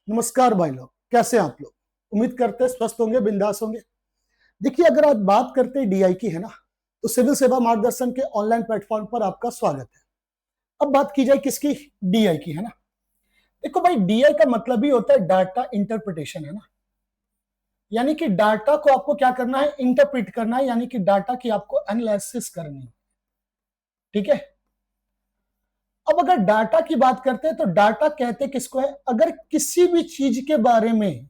नमस्कार भाई लोग, कैसे हैं आप लोग। उम्मीद करते हैं स्वस्थ होंगे, बिंदास होंगे। देखिए, अगर आज बात करते हैं डीआई की, है ना, तो सिविल सेवा मार्गदर्शन के ऑनलाइन प्लेटफॉर्म पर आपका स्वागत है। अब बात की जाए किसकी? डीआई की, है ना। देखो भाई, डीआई का मतलब ही होता है डाटा इंटरप्रिटेशन, है ना। यानी कि डाटा को आपको क्या करना है? इंटरप्रिट करना है, यानी कि डाटा की आपको एनालिसिस करनी है। ठीक है। अब अगर डाटा की बात करते हैं तो डाटा कहते किसको है? अगर किसी भी चीज के बारे में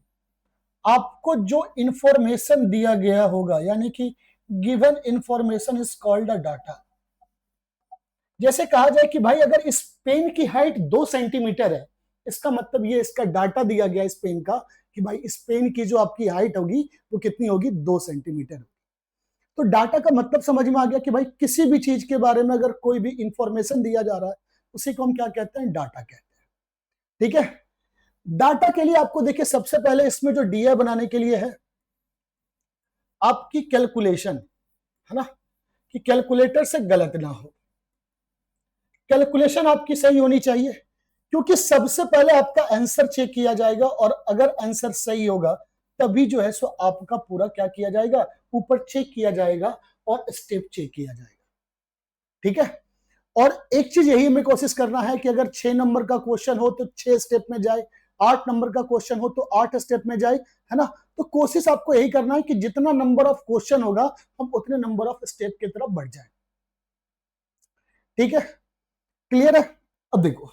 आपको जो इंफॉर्मेशन दिया गया होगा, यानी कि given information is called a data. जैसे कहा जाए कि भाई अगर इस पेन की हाइट 2 सेंटीमीटर है, इसका मतलब ये इसका डाटा दिया गया इस पेन का कि भाई इस पेन की जो आपकी हाइट होगी वो कितनी होगी? 2 सेंटीमीटर। तो डाटा का मतलब समझ में आ गया कि भाई किसी भी चीज के बारे में अगर कोई भी इंफॉर्मेशन दिया जा रहा है, उसी को हम क्या कहते हैं? डाटा कहते हैं। ठीक है। डाटा के लिए आपको देखिए, सबसे पहले इसमें जो डीआई बनाने के लिए है आपकी कैलकुलेशन, है ना, कि कैलकुलेटर से गलत ना हो। कैलकुलेशन आपकी सही होनी चाहिए, क्योंकि सबसे पहले आपका आंसर चेक किया जाएगा, और अगर आंसर सही होगा तभी जो है सो आपका पूरा क्या किया जाएगा? ऊपर चेक किया जाएगा और स्टेप चेक किया जाएगा। ठीक है। और एक चीज यही हमें कोशिश करना है कि अगर 6 नंबर का क्वेश्चन हो तो 6 स्टेप में जाए, 8 नंबर का क्वेश्चन हो तो 8 स्टेप में जाए, है ना। तो कोशिश आपको यही करना है कि जितना नंबर ऑफ क्वेश्चन होगा हम उतने नंबर ऑफ स्टेप की तरफ बढ़ जाए। ठीक है, क्लियर है। अब देखो,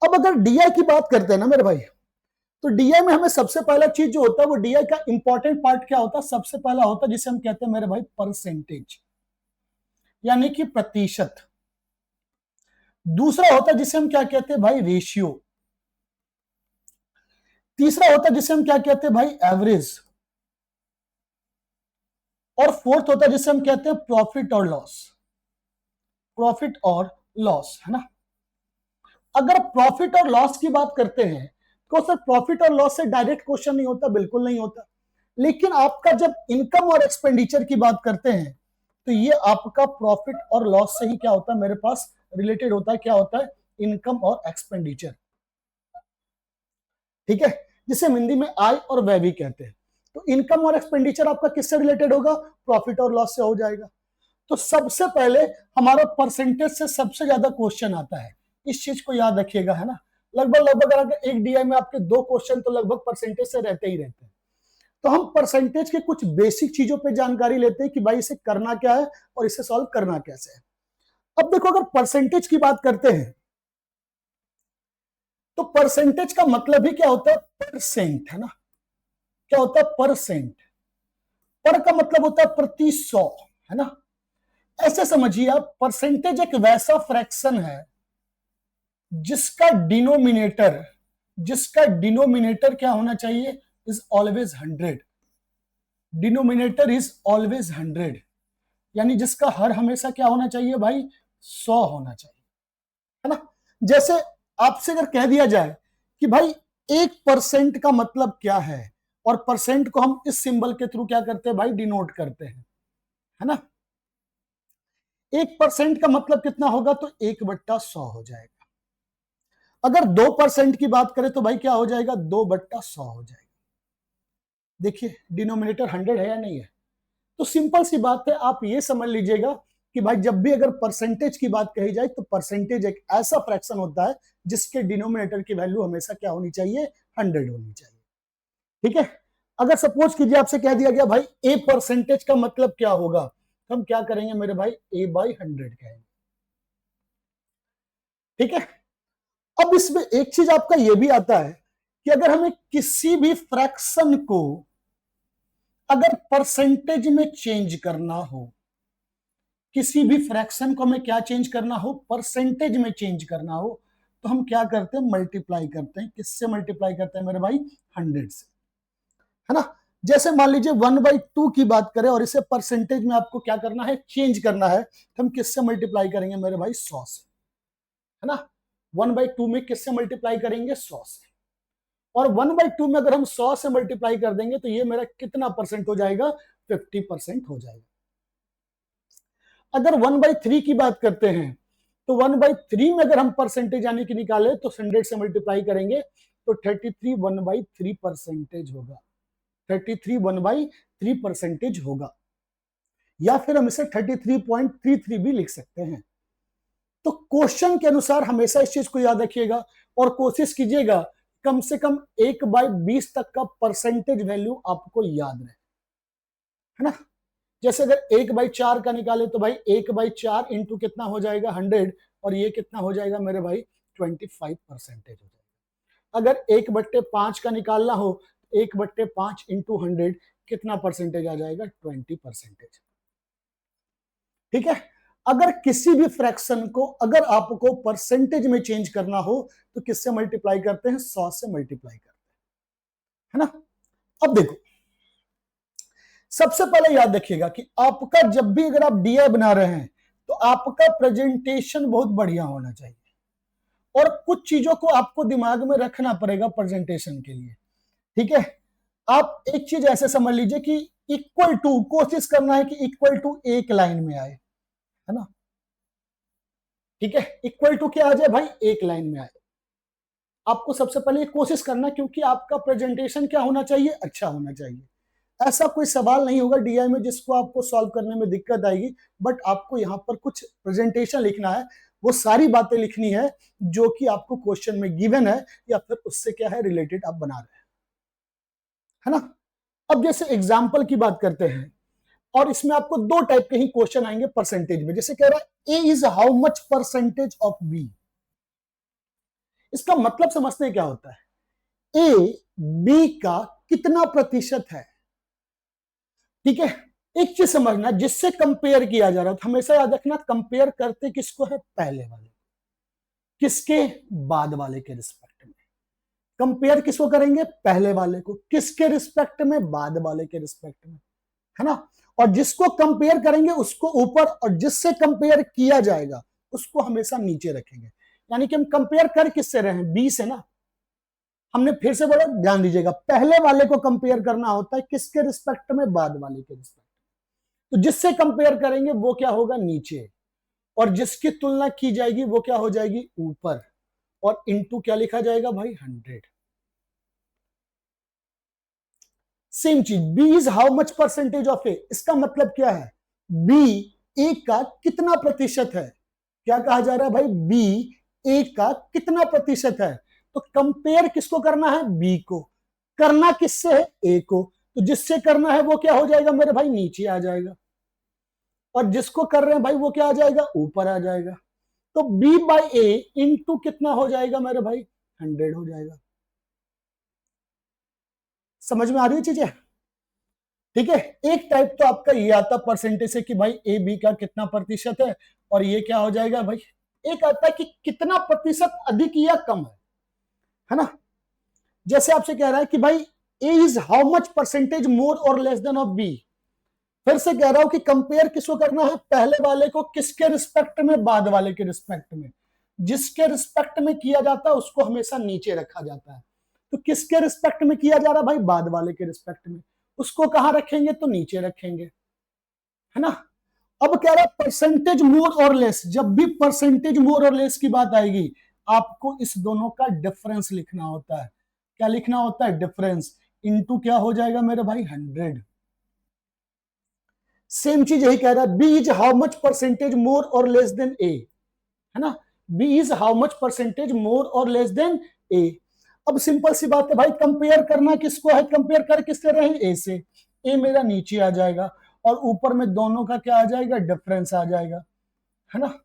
अब अगर डीआई की बात करते हैं ना मेरे भाई, तो डीआई में हमें सबसे पहला चीज जो होता है वो डीआई का इंपॉर्टेंट पार्ट क्या होता है? सबसे पहला होता है जिसे हम कहते हैं मेरे भाई परसेंटेज, यानी कि प्रतिशत। दूसरा होता है जिसे हम क्या कहते हैं भाई? रेशियो। तीसरा होता है जिसे हम क्या कहते हैं भाई? एवरेज। और फोर्थ होता है जिसे हम कहते हैं प्रॉफिट और लॉस। प्रॉफिट और लॉस, है ना। अगर प्रॉफिट और लॉस की बात करते हैं तो सर प्रॉफिट और लॉस से डायरेक्ट क्वेश्चन नहीं होता, बिल्कुल नहीं होता। लेकिन आपका जब इनकम और एक्सपेंडिचर की बात करते हैं तो ये आपका प्रॉफिट और लॉस से ही क्या होता है मेरे पास? रिलेटेड होता है। क्या होता है? इनकम और एक्सपेंडिचर। ठीक है, जिसे हम हिंदी में आय और व्यय भी कहते हैं। तो इनकम और एक्सपेंडिचर आपका किससे रिलेटेड होगा? प्रॉफिट और लॉस से हो जाएगा। तो सबसे पहले हमारा परसेंटेज से सबसे ज्यादा क्वेश्चन आता है, इस चीज को याद रखिएगा, है ना। लगभग लगभग अगर एक डीआई में आपके 2 क्वेश्चन तो लगभग परसेंटेज से रहते ही रहते हैं। तो हम परसेंटेज के कुछ बेसिक चीजों पे जानकारी लेते हैं कि भाई इसे करना क्या है और इसे सॉल्व करना कैसे है। अब देखो, अगर परसेंटेज की बात करते हैं तो परसेंटेज का मतलब ही क्या होता है? परसेंट, है ना। क्या होता है? परसेंट। पर का मतलब होता है प्रति 100, है ना। ऐसे समझिए आप, परसेंटेज एक वैसा फ्रैक्शन है जिसका डिनोमिनेटर क्या होना चाहिए? Is always 100। Denominator is always 100, यानी जिसका हर हमेशा क्या होना चाहिए भाई? 100 होना चाहिए, है ना। जैसे आपसे अगर कह दिया जाए कि भाई 1% का मतलब क्या है, और परसेंट को हम इस सिंबल के थ्रू क्या करते हैं भाई? डिनोट करते हैं, है ना। 1% का मतलब कितना होगा? तो 1/100 हो जाएगा। अगर 2% की बात करें तो भाई क्या हो जाएगा? 2/100 हो जाएगा। देखिए, डिनोमिनेटर 100 है या नहीं है। तो सिंपल सी बात है, आप ये समझ लीजिएगा कि भाई जब भी अगर परसेंटेज की बात कही जाए तो परसेंटेज एक ऐसा फ्रैक्शन होता है जिसके डिनोमिनेटर की वैल्यू हमेशा क्या होनी चाहिए? 100 होनी चाहिए। ठीक है। अगर सपोज कीजिए आपसे कह दिया गया भाई ए परसेंटेज का मतलब क्या होगा, तो हम क्या करेंगे मेरे भाई? A/100 कहेंगे। ठीक है। अब इसमें एक चीज आपका यह भी आता है कि अगर हमें किसी भी फ्रैक्शन को अगर परसेंटेज में चेंज करना हो, किसी भी फ्रैक्शन को हमें क्या चेंज करना हो? परसेंटेज में चेंज करना हो, तो हम क्या करते हैं? मल्टीप्लाई करते हैं। किससे मल्टीप्लाई करते हैं मेरे भाई? 100 से, है ना। जैसे मान लीजिए 1/2 की बात करें और इसे परसेंटेज में आपको क्या करना है? चेंज करना है, तो हम किससे मल्टीप्लाई करेंगे मेरे भाई? 100 से, है ना। 1/2 में किससे मल्टीप्लाई करेंगे? 100 से। और 1/2 में अगर हम 100 से मल्टीप्लाई कर देंगे तो ये मेरा कितना परसेंट हो जाएगा? 50% हो जाएगा। अगर 1/3 की बात करते हैं तो 1/3 में अगर हम परसेंटेज यानी कि निकाले तो 100 से मल्टीप्लाई करेंगे तो 33 1/3% होगा, 33 1/3% होगा, या फिर हम इसे 33.33 भी लिख सकते हैं। तो क्वेश्चन के अनुसार हमेशा इस चीज को याद रखिएगा और कोशिश कीजिएगा कम से कम 1/20 तक का परसेंटेज वैल्यू आपको याद रहे, है ना। जैसे अगर 1/4 का निकाले तो भाई 1/4 इंटू कितना हो जाएगा 100, और ये कितना हो जाएगा मेरे भाई 25% हो जाएगा। अगर 1/5 का निकालना हो, 1/5 इंटू 100 कितना परसेंटेज आ जाएगा 20%। ठीक है। अगर किसी भी फ्रैक्शन को अगर आपको परसेंटेज में चेंज करना हो तो किससे मल्टीप्लाई करते हैं, 100 से मल्टीप्लाई करते हैं, है ना। अब देखो, सबसे पहले याद रखिएगा कि आपका जब भी अगर आप डीआई बना रहे हैं तो आपका प्रेजेंटेशन बहुत बढ़िया होना चाहिए, और कुछ चीजों को आपको दिमाग में रखना पड़ेगा प्रेजेंटेशन के लिए। ठीक है। आप एक चीज ऐसे समझ लीजिए कि इक्वल टू, कोशिश करना है कि इक्वल टू एक लाइन में आए, है ना। ठीक है, इक्वल टू क्या आ जाए भाई, एक लाइन में आए। आपको सबसे पहले कोशिश करना, क्योंकि आपका प्रेजेंटेशन क्या होना चाहिए, अच्छा होना चाहिए। ऐसा कोई सवाल नहीं होगा डीआई में जिसको आपको सॉल्व करने में दिक्कत आएगी, बट आपको यहाँ पर कुछ प्रेजेंटेशन लिखना है, वो सारी बातें लिखनी है जो कि आपको क्वेश्चन में गिवन है या फिर उससे क्या है रिलेटेड आप बना रहे हैं, है ना। अब जैसे एग्जाम्पल की बात करते हैं, और इसमें आपको दो टाइप के ही क्वेश्चन आएंगे परसेंटेज में। जैसे कह रहा है A is how much percentage of B. इसका मतलब समझते हैं क्या होता है, ए बी का कितना प्रतिशत है। ठीक है। एक चीज समझना, जिससे कंपेयर किया जा रहा है, तो हमेशा याद रखना कंपेयर करते किसको है, पहले वाले, किसके, बाद वाले के रिस्पेक्ट में। कंपेयर किसको करेंगे, पहले वाले को, किसके रिस्पेक्ट में, बाद वाले के रिस्पेक्ट में, है ना। और जिसको कंपेयर करेंगे उसको ऊपर, और जिससे कंपेयर किया जाएगा उसको हमेशा नीचे रखेंगे। यानी कि हम कंपेयर कर किससे रहे हैं, बी से ना। हमने फिर से बोला, ध्यान दीजिएगा, पहले वाले को कंपेयर करना होता है किसके रिस्पेक्ट में, बाद वाले के रिस्पेक्ट में। तो जिससे कंपेयर करेंगे वो क्या होगा, नीचे, और जिसकी तुलना की जाएगी वो क्या हो जाएगी, ऊपर, और इनटू क्या लिखा जाएगा भाई, 100। सेम चीज, B is how much percentage of A, इसका मतलब क्या है, बी ए का कितना प्रतिशत है। क्या कहा जा रहा है भाई, बी ए का कितना प्रतिशत है। तो कंपेयर किसको करना है, बी को, करना किससे है, ए को। तो जिससे करना है वो क्या हो जाएगा मेरे भाई, नीचे आ जाएगा, और जिसको कर रहे हैं भाई वो क्या आ जाएगा, ऊपर आ जाएगा। तो बी बाई ए इंटू कितना हो जाएगा मेरे भाई, 100 हो जाएगा। समझ में आ रही है चीजें। ठीक है। एक टाइप तो आपका ये आता परसेंटेज से कि भाई ए बी का कितना प्रतिशत है, और ये क्या हो जाएगा भाई, एक आता है कि कितना प्रतिशत अधिक या कम है ना। जैसे आपसे कह रहा है कि भाई A is how much percentage more और लेस देन ऑफ बी। फिर से कह रहा हूं कि कंपेयर किसको करना है, पहले वाले को, किसके रिस्पेक्ट में, बाद वाले के रिस्पेक्ट में। जिसके रिस्पेक्ट में किया जाता है उसको हमेशा नीचे रखा जाता है। तो किसके रिस्पेक्ट में किया जा रहा है भाई, बाद वाले के रिस्पेक्ट में, उसको कहां रखेंगे, तो नीचे रखेंगे, है ना। अब कह रहा है परसेंटेज मोर और लेस, जब भी परसेंटेज मोर और लेस की बात आएगी आपको इस दोनों का डिफरेंस लिखना होता है। क्या लिखना होता है, डिफरेंस, इनटू क्या हो जाएगा मेरे भाई, 100। सेम चीज यही कह रहा है, B is how much percentage more और लेस देन ए, है ना। B is how much percentage more और लेस देन ए। अब सिंपल सी बात है भाई, कंपेयर करना किसको है, कंपेयर कर किससे रहे, ए से। ए मेरा नीचे आ जाएगा, और ऊपर में दोनों का क्या आ जाएगा, डिफरेंस आ जाएगा, है ना।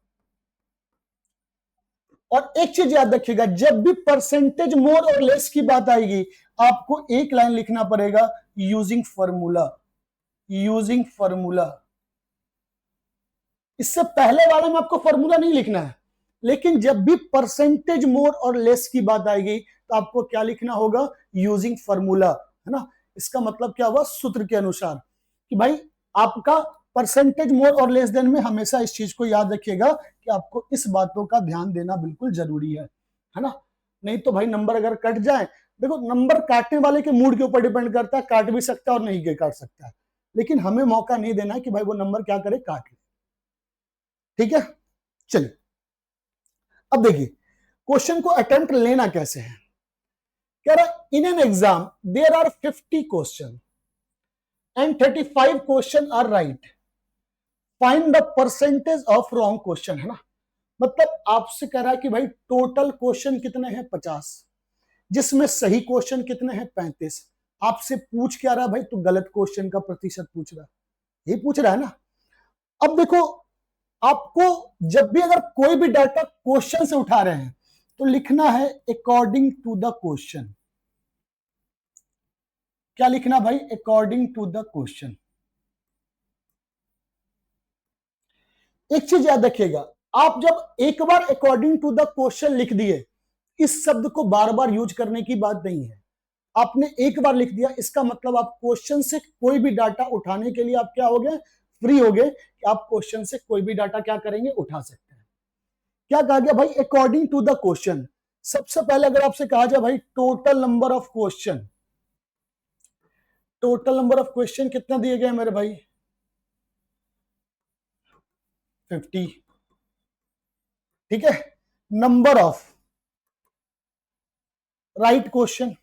और एक चीज याद रखिएगा, जब भी परसेंटेज मोर और लेस की बात आएगी आपको एक लाइन लिखना पड़ेगा, यूजिंग फॉर्मूला, यूजिंग फॉर्मूला। इससे पहले वाले में आपको फॉर्मूला नहीं लिखना है, लेकिन जब भी परसेंटेज मोर और लेस की बात आएगी तो आपको क्या लिखना होगा, यूजिंग फॉर्मूला, है ना। इसका मतलब क्या हुआ, सूत्र के अनुसार, कि भाई आपका परसेंटेज मोर और लेस देन में हमेशा इस चीज को याद रखिएगा कि आपको इस बातों का ध्यान देना बिल्कुल जरूरी है ना। नहीं तो भाई नंबर अगर कट जाए, देखो नंबर काटने वाले के मूड के ऊपर डिपेंड करता है, काट भी सकता है और नहीं काट सकता है, लेकिन हमें मौका नहीं देना है कि भाई वो नंबर क्या करे, काट ले। ठीक है। चलिए अब देखिए क्वेश्चन को अटेम्प्ट लेना कैसे है। in an exam there are 50 questions and 35 questions are right. Find the percentage of wrong question, है ना। मतलब आपसे कह रहा है कि भाई टोटल क्वेश्चन कितने हैं 50, जिसमें सही क्वेश्चन कितने हैं 35। आपसे पूछ क्या रहा है भाई, तो गलत क्वेश्चन का प्रतिशत पूछ रहा है, ये पूछ रहा है ना। अब देखो, आपको जब भी अगर कोई भी डाटा क्वेश्चन से उठा रहे हैं तो लिखना है अकॉर्डिंग टू द क्वेश्चन। क्या लिखना भाई, अकॉर्डिंग टू द क्वेश्चन। एक चीज याद रखिएगा, आप जब एक बार अकॉर्डिंग टू द क्वेश्चन लिख दिए, इस शब्द को बार बार यूज करने की बात नहीं है। आपने एक बार लिख दिया, इसका मतलब आप क्वेश्चन से कोई भी डाटा उठाने के लिए आप क्या हो गए, फ्री हो गए कि आप क्वेश्चन से कोई भी डाटा क्या करेंगे, उठा सकते हैं। क्या कहा गया भाई, अकॉर्डिंग टू द क्वेश्चन। सबसे पहले अगर आपसे कहा जाए भाई total number of question, total number of question कितना दिए गए मेरे भाई, 50। ठीक है, number of right question,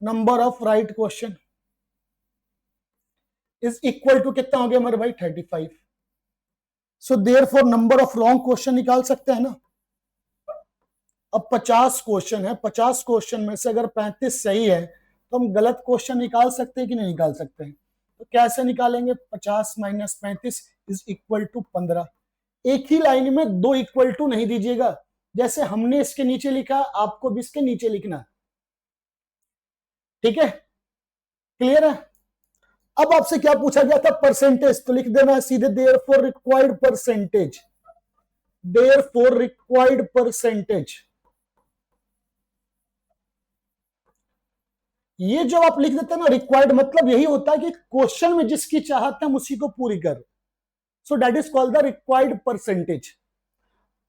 number of right question is equal to कितना हो गया मेरे भाई, 35। So therefore number of wrong question निकाल सकते हैं ना। अब 50 क्वेश्चन है, 50 क्वेश्चन में से अगर 35 सही है तो हम गलत क्वेश्चन निकाल सकते हैं कि नहीं निकाल सकते हैं। तो कैसे निकालेंगे, 50 माइनस 35 इज इक्वल टू 15। एक ही लाइन में दो इक्वल टू नहीं दीजिएगा, जैसे हमने इसके नीचे लिखा आपको भी इसके नीचे लिखना। ठीक है, क्लियर है। अब आपसे क्या पूछा गया था, परसेंटेज, तो लिख देना है सीधे therefore required percentage, therefore required percentage. ये जो आप लिख देते हैं ना रिक्वायर्ड, मतलब यही होता है कि क्वेश्चन में जिसकी चाहत है हम उसी को पूरी कर। So that is called the required percentage.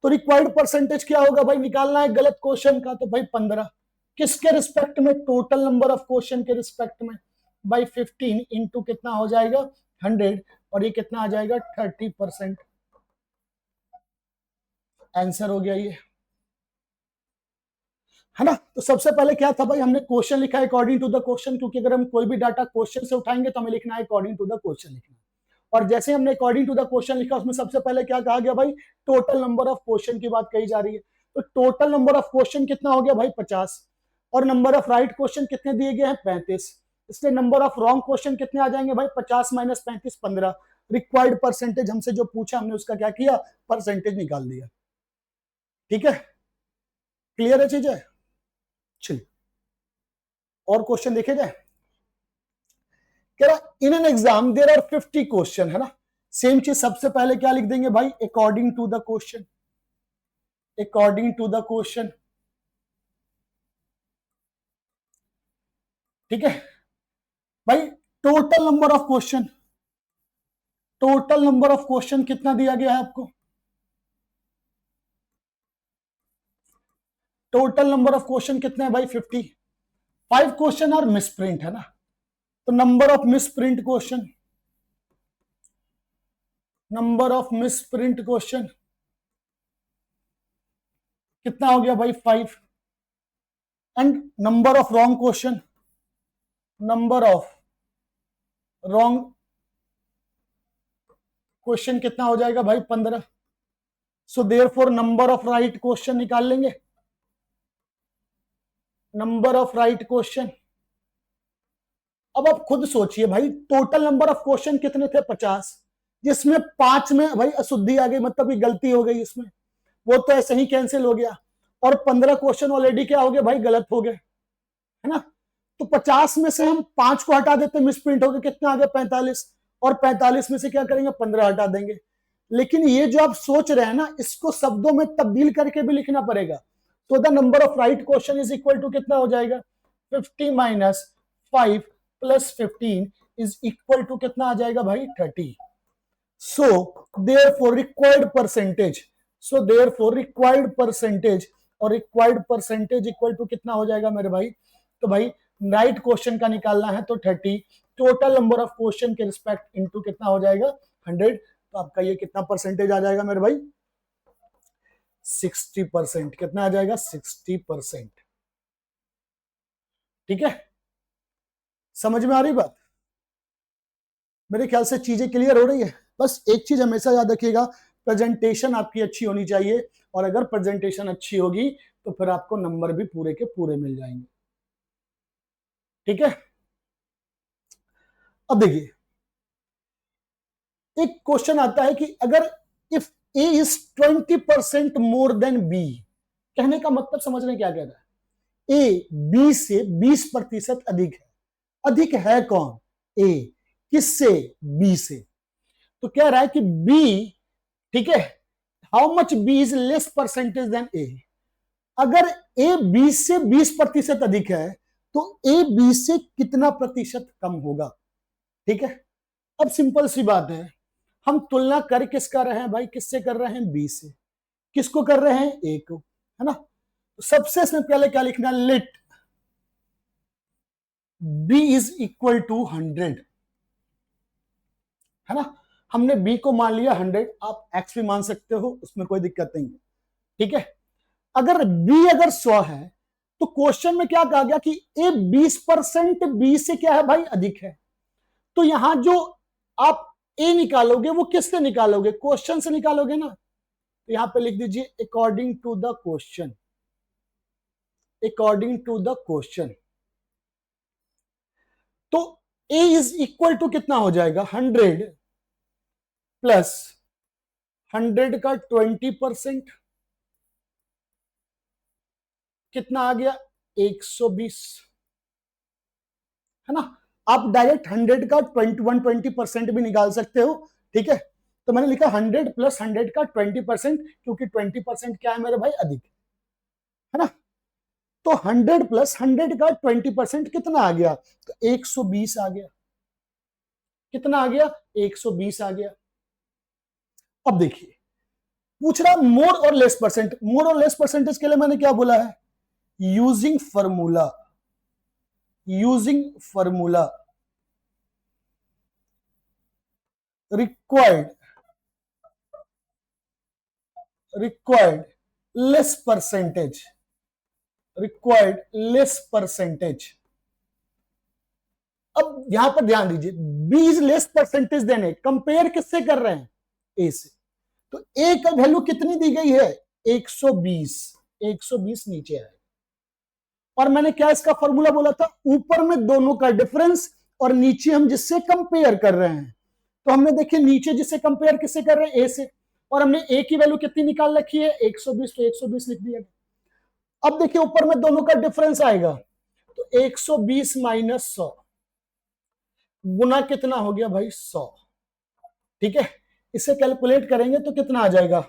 तो रिक्वायर्ड परसेंटेज क्या होगा भाई, निकालना है गलत क्वेश्चन का, तो भाई 15 किसके रिस्पेक्ट में, टोटल नंबर ऑफ क्वेश्चन के रिस्पेक्ट में। बाई 15 इंटू कितना हो जाएगा 100, और ये कितना आ जाएगा 30%। आंसर हो गया ये, है ना। तो सबसे पहले क्या था भाई, हमने क्वेश्चन लिखा है अकॉर्डिंग टू द क्वेश्चन, क्योंकि अगर हम कोई भी डाटा क्वेश्चन से उठाएंगे तो हमें लिखना है अकॉर्डिंग टू द क्वेश्चन लिखना। और जैसे हमने अकॉर्डिंग टू द क्वेश्चन लिखा, उसमें सबसे पहले क्या कहा गया भाई, टोटल नंबर ऑफ क्वेश्चन की बात कही जा रही है। तो टोटल नंबर ऑफ क्वेश्चन कितना हो गया भाई 50, और नंबर ऑफ राइट क्वेश्चन कितने दिए गए हैं 35। इसलिए नंबर ऑफ रॉन्ग क्वेश्चन कितने आ जाएंगे भाई, 50 माइनस 35 15। रिक्वायर्ड परसेंटेज हमसे जो पूछा हमने उसका क्या किया, परसेंटेज निकाल दिया। ठीक है, क्लियर है चीजें। चलिए और क्वेश्चन देखे जाए। कह रहा in an exam there are 50 question, है ना। सेम चीज सबसे पहले क्या लिख देंगे भाई, according to the question, according to the question. ठीक है भाई, total number of question, total number of question कितना दिया गया है आपको, टोटल नंबर ऑफ क्वेश्चन कितने हैं भाई 50। 5 क्वेश्चन आर मिस प्रिंट, है ना। तो number of miss print question, number of miss print question कितना हो गया भाई 5। And number of wrong question, number of wrong question कितना हो जाएगा भाई 15। सो therefore number of right question निकाल लेंगे, नंबर ऑफ राइट क्वेश्चन। अब आप खुद सोचिए भाई, टोटल नंबर ऑफ क्वेश्चन कितने थे 50, जिसमें 5 में भाई अशुद्धि आ गई, मतलब ये गलती हो गई इसमें, वो तो ऐसे ही कैंसिल हो गया। और 15 क्वेश्चन ऑलरेडी क्या हो गए भाई, गलत हो गए, है ना। तो 50 में से हम 5 को हटा देते, मिस प्रिंट हो गए, कितना आ गया 45, और 45 में से क्या करेंगे 15 हटा देंगे। लेकिन ये जो आप सोच रहे हैं ना, इसको शब्दों में तब्दील करके भी लिखना पड़ेगा। तो the number of right question is equal to कितना हो जाएगा, 50 minus 5 plus 15 is equal to कितना आ जाएगा भाई 30। So therefore required percentage, so therefore required percentage, और रिक्वायर्ड परसेंटेज इक्वल टू कितना हो जाएगा मेरे भाई, तो भाई राइट क्वेश्चन का निकालना है तो 30, टोटल नंबर ऑफ क्वेश्चन के रिस्पेक्ट इनटू कितना हो जाएगा 100। तो आपका ये कितना परसेंटेज आ जाएगा मेरे भाई, 60%। कितना आ जाएगा 60%। ठीक है, समझ में आ रही बात? मेरे ख्याल से चीजें क्लियर हो रही है। बस एक चीज हमेशा याद रखिएगा, प्रेजेंटेशन आपकी अच्छी होनी चाहिए, और अगर प्रेजेंटेशन अच्छी होगी तो फिर आपको नंबर भी पूरे के पूरे मिल जाएंगे। ठीक है, अब देखिए एक क्वेश्चन आता है कि अगर if A is 20% more than B, कहने का मतलब समझने क्या कह रहा है, ए बी से 20% अधिक है। अधिक है कौन? ए। किससे? बी से। तो कह रहा है कि बी, ठीक है, how much B is less percentage than A. अगर ए बी से 20% अधिक है तो ए बी से कितना प्रतिशत कम होगा? ठीक है, अब सिंपल सी बात है, हम तुलना कर किसका रहे हैं भाई? किससे कर रहे हैं? बी से। किसको कर रहे हैं? ए को, है ना? तो सबसे पहले क्या लिखना? Let B is equal to 100, है ना? हमने बी को मान लिया 100, आप एक्स भी मान सकते हो, उसमें कोई दिक्कत नहीं है। ठीक है, अगर बी अगर 100 है तो क्वेश्चन में क्या कहा गया कि ए 20% बी से क्या है भाई? अधिक है। तो यहां जो आप ए निकालोगे वो किससे निकालोगे? क्वेश्चन से निकालोगे ना। तो यहां पे लिख दीजिए according to the question. According to the question, तो ए इज इक्वल टू कितना हो जाएगा? 100 प्लस 100 का 20%, कितना आ गया? 120, है ना? आप डायरेक्ट 100 का 120% भी निकाल सकते हो। ठीक है, तो मैंने लिखा 100 प्लस 100 का 20%, क्योंकि 20% क्या है मेरे भाई? अधिक, है ना? तो 100 प्लस 100 का 20% कितना आ गया? तो 120 आ गया। कितना आ गया? 120 आ गया। अब देखिए पूछ रहा मोर और लेस परसेंट। मोर और लेस परसेंटेज के लिए मैंने क्या बोला है? Using formula. Using formula required, required less percentage, required less percentage. अब यहां पर ध्यान दीजिए, बी इज लेस परसेंटेज देने, कंपेयर किससे कर रहे हैं? ए से। तो ए का वैल्यू कितनी दी गई है? 120। 120 नीचे है। और मैंने क्या इसका फॉर्मूला बोला था? ऊपर में दोनों का डिफरेंस और नीचे हम जिससे कंपेयर कर रहे हैं। तो हमने देखिए नीचे जिससे कंपेयर किससे कर रहे हैं? ए से। और हमने ए की वैल्यू कितनी निकाल रखी है? 120, तो 120 लिख दिया। अब देखिए ऊपर में दोनों का डिफरेंस आएगा, तो 120 माइनस 100 गुना कितना हो गया भाई? 100। ठीक है, इसे कैलकुलेट करेंगे तो कितना आ जाएगा?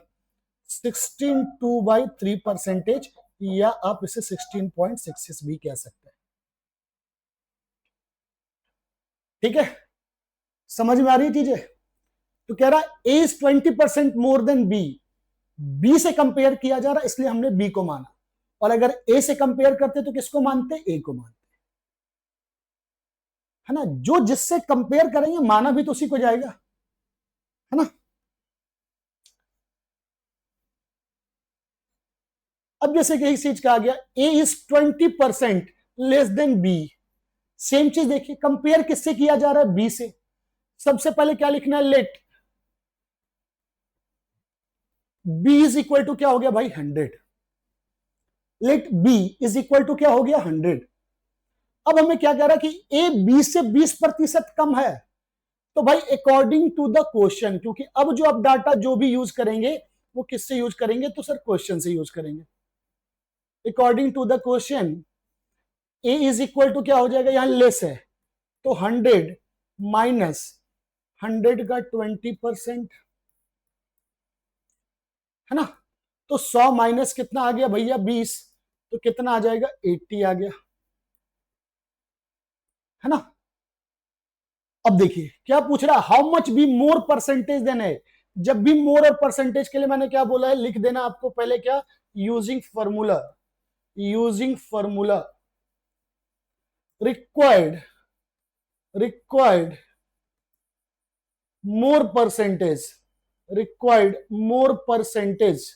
16/3%, या आप इसे 16.66 भी कह सकते हैं। ठीक है, समझ में आ रही है चीजें? तो कह रहा है A is 20% more than B. B से कंपेयर किया जा रहा है इसलिए हमने बी को माना, और अगर ए से कंपेयर करते तो किसको मानते? ए को मानते, है ना? जो जिससे कंपेयर करेंगे माना भी तो उसी को जाएगा, है ना? अब जैसे कि एक चीज कहा गया A is 20% less than B. Same चीज देखिए, कंपेयर किससे किया जा रहा है? बी से। सबसे पहले क्या लिखना है? Let B is equal to क्या हो गया भाई? 100। Let B is equal to क्या हो गया? 100। अब हमें क्या कह रहा है कि ए बी से 20% कम है। तो भाई अकॉर्डिंग टू द क्वेश्चन, क्योंकि अब जो आप डाटा जो भी यूज करेंगे वो किससे यूज करेंगे? तो सर क्वेश्चन से यूज करेंगे। According to the question A is equal to क्या हो जाएगा? यहां लेस है, तो 100 माइनस 100 का 20%, है ना? तो 100 माइनस कितना आ गया भैया? 20। तो कितना आ जाएगा? 80 आ गया, है ना? अब देखिए क्या पूछ रहा है? How much be more percentage देना है। जब भी मोर और परसेंटेज के लिए मैंने क्या बोला है? लिख देना आपको पहले क्या? Using formula. Using formula required, required more percentage, required more percentage.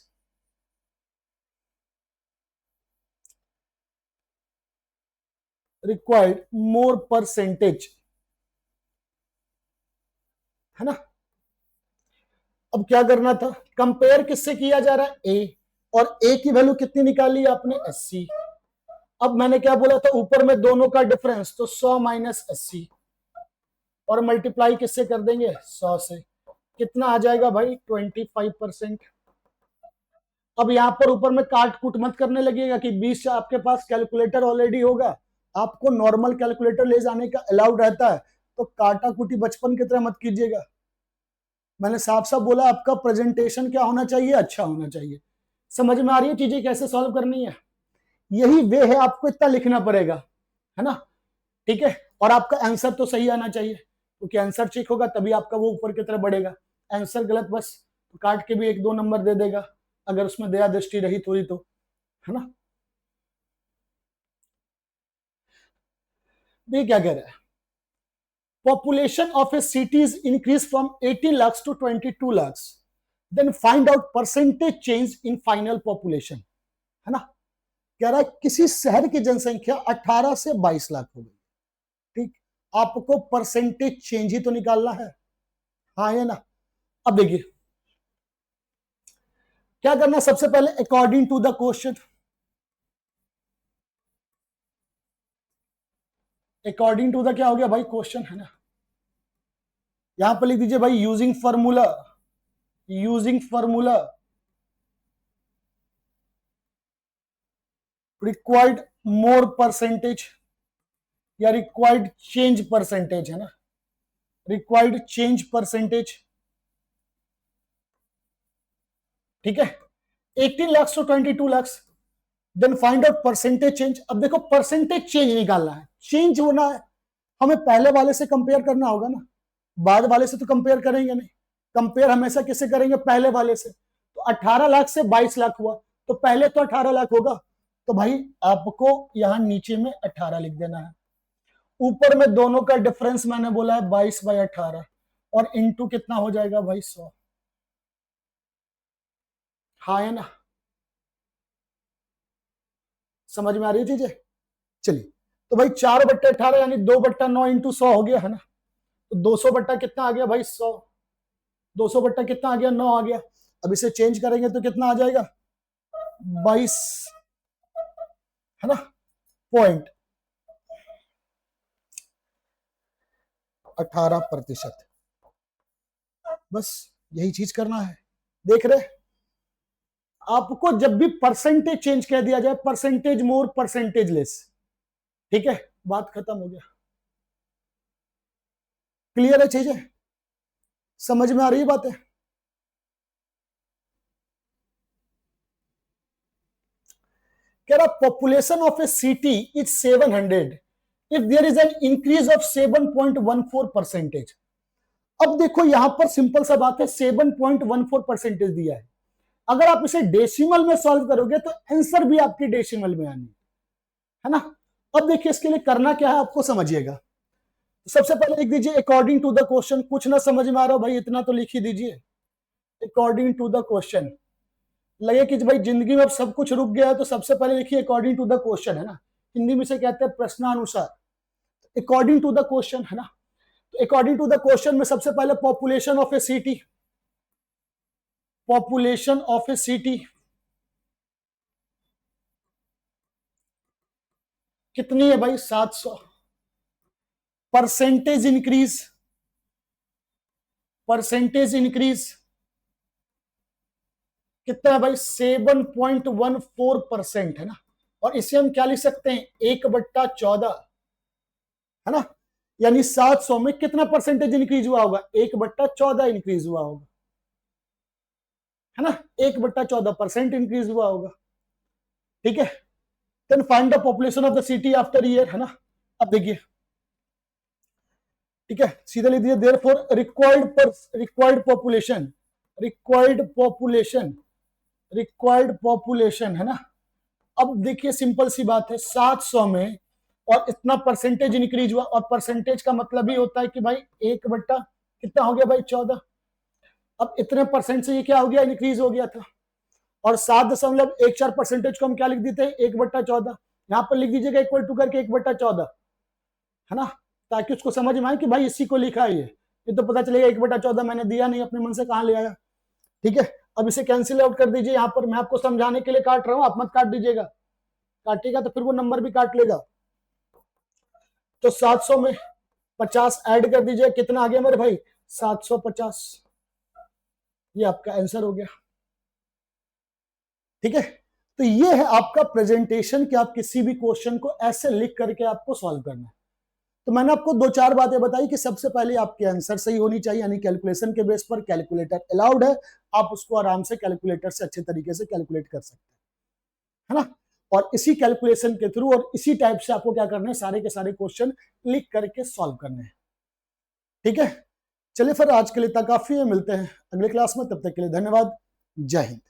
Required more percentage, है ना। अब क्या करना था, कंपेयर किससे किया जा रहा है, ए, और ए की वैल्यू कितनी निकाली आपने, 80। अब मैंने क्या बोला था, ऊपर में दोनों का डिफरेंस, तो 100 माइनस 80 और मल्टीप्लाई किससे कर देंगे, 100 से। कितना आ जाएगा भाई, 25%। अब यहां पर ऊपर में काट कूट मत करने लगेगा कि 20 से आपके पास कैलकुलेटर ऑलरेडी होगा, आपको नॉर्मल कैलकुलेटर ले जाने का अलाउड रहता है, तो काटा कुटी बचपन की तरह मत कीजिएगा। मैंने साफ साफ बोला, आपका प्रेजेंटेशन क्या होना चाहिए, अच्छा होना चाहिए। समझ में आ रही है चीजें कैसे सॉल्व करनी है, यही वे है, आपको इतना लिखना पड़ेगा, है ना, ठीक है। और आपका आंसर तो सही आना चाहिए, क्योंकि आंसर चेक होगा तभी आपका वो ऊपर की तरफ बढ़ेगा। आंसर गलत बस तो काट के भी 1-2 नंबर दे देगा, अगर उसमें दया दृष्टि रही थोड़ी तो, है ना। ये क्या कह रहा है, population of a city is increase from 18 lakh to 22 lakh, then find out percentage change in final population, है ना। कह रहा है किसी शहर की जनसंख्या 18 से 22 लाख हो गई, ठीक, आपको परसेंटेज चेंज ही तो निकालना है, हाँ या ना। अब देखिए क्या करना, सबसे पहले according to the question, according to the क्या हो गया भाई, क्वेश्चन, है ना। यहां पर लिख दीजिए भाई, using formula, using formula required more percentage या रिक्वायर्ड चेंज परसेंटेज, है ना, रिक्वायर्ड चेंज परसेंटेज, ठीक है। 18 lakh to 22 lakh, then find out percentage change. अब देखो परसेंटेज चेंज निकालना है, चेंज होना है, हमें पहले वाले से कंपेयर करना होगा ना, बाद वाले से तो कंपेयर करेंगे नहीं, कंपेयर हमेशा किससे करेंगे, पहले वाले से। तो 18 लाख से 22 लाख हुआ, तो पहले तो 18 लाख होगा, तो भाई आपको यहां नीचे में 18 लिख देना है, ऊपर में दोनों का डिफरेंस मैंने बोला है 22/18, और इंटू कितना हो जाएगा भाई, 100, हाँ है ना। समझ में आ रही है चीजें, चलिए। तो भाई 4/18 यानी 2/9 इंटू 100 हो गया, है ना। तो 200 बट्टा कितना आ गया भाई, 100, 200 बट्टा कितना आ गया, 9 आ गया। अब इसे चेंज करेंगे तो कितना आ जाएगा, 22, है ना, पॉइंट 18%। बस यही चीज करना है, देख रहे, आपको जब भी परसेंटेज चेंज कह दिया जाए, परसेंटेज मोर परसेंटेज लेस, ठीक है, बात खत्म हो गया। क्लियर है चीजें, समझ में आ रही है बातें। कह रहा population of a city is 700 if there is an increase of 7.14%। अब देखो यहां पर सिंपल सा बात है, 7.14% दिया है, अगर आप इसे डेसिमल में सॉल्व करोगे तो आंसर भी आपकी डेसिमल में आनी है ना। अब देखिए इसके लिए करना क्या है, आपको समझिएगा। सबसे पहले लिख दीजिए अकॉर्डिंग टू द क्वेश्चन, कुछ ना समझ में आ रहा हो भाई इतना तो लिख ही दीजिए, अकॉर्डिंग टू द क्वेश्चन। लगे कि भाई जिंदगी में अब सब कुछ रुक गया है, तो सबसे पहले लिखिए अकॉर्डिंग टू द क्वेश्चन, है ना, हिंदी में से कहते हैं प्रश्नानुसार, अकॉर्डिंग टू द क्वेश्चन, है ना। तो अकॉर्डिंग टू द क्वेश्चन में सबसे पहले population of a city, population of a city कितनी है भाई, 700, परसेंटेज इंक्रीज, परसेंटेज इंक्रीज कितना है भाई, 7.14%, है ना। और इसे हम क्या लिख सकते हैं, 1/14, है ना, यानी 700 में कितना परसेंटेज इंक्रीज हुआ होगा, 1/14 इंक्रीज हुआ होगा, है ना, 1/14% इंक्रीज हुआ होगा, ठीक है। Then find the population of the city after year, है ना। अब देखिए, ठीक है, सीधा लिख दिया, therefore required population, required population, required population, है ना। अब देखिए सिंपल सी बात है, 700 में और इतना परसेंटेज इंक्रीज हुआ, और परसेंटेज का मतलब ही होता है कि भाई 1 कितना हो गया भाई, 14। अब इतने परसेंट से ये क्या हो गया, इंक्रीज हो गया था, और 7.14 परसेंटेज को हम क्या लिख देते हैं, 1/14, यहाँ पर लिख दीजिएगा इक्वल टू करके 1/14, है ना, ताकि उसको समझ में आए कि भाई इसी को लिखा है ये तो पता चलेगा 1/14 मैंने दिया नहीं, अपने मन से कहाँ ले आया। ठीक है, अब इसे कैंसिल आउट कर दीजिए। यहाँ पर मैं आपको समझाने के लिए काट रहा हूं, आप मत काट दीजिएगा, काटिएगा तो फिर वो नंबर भी काट लेगा। तो 700 में 50 ऐड कर दीजिए, कितना आ गया मेरे भाई, 750। ये आपका आंसर हो गया। ठीक है, तो ये है आपका प्रेजेंटेशन कि आप किसी भी क्वेश्चन को ऐसे लिख करके आपको सॉल्व करना है। तो मैंने आपको 2-4 बातें बताई कि सबसे पहले आपके आंसर सही होनी चाहिए, यानी कैलकुलेशन के बेस पर कैलकुलेटर अलाउड है, आप उसको आराम से कैलकुलेटर से अच्छे तरीके से कैलकुलेट कर सकते हैं, है ना। और इसी कैलकुलेशन के थ्रू और इसी टाइप से आपको क्या करना है, सारे के सारे क्वेश्चन लिख करके सॉल्व करने हैं। ठीक है, चलिए फिर आज के लिए इतना काफी है, मिलते हैं अगले क्लास में, तब तक के लिए धन्यवाद, जय हिंद।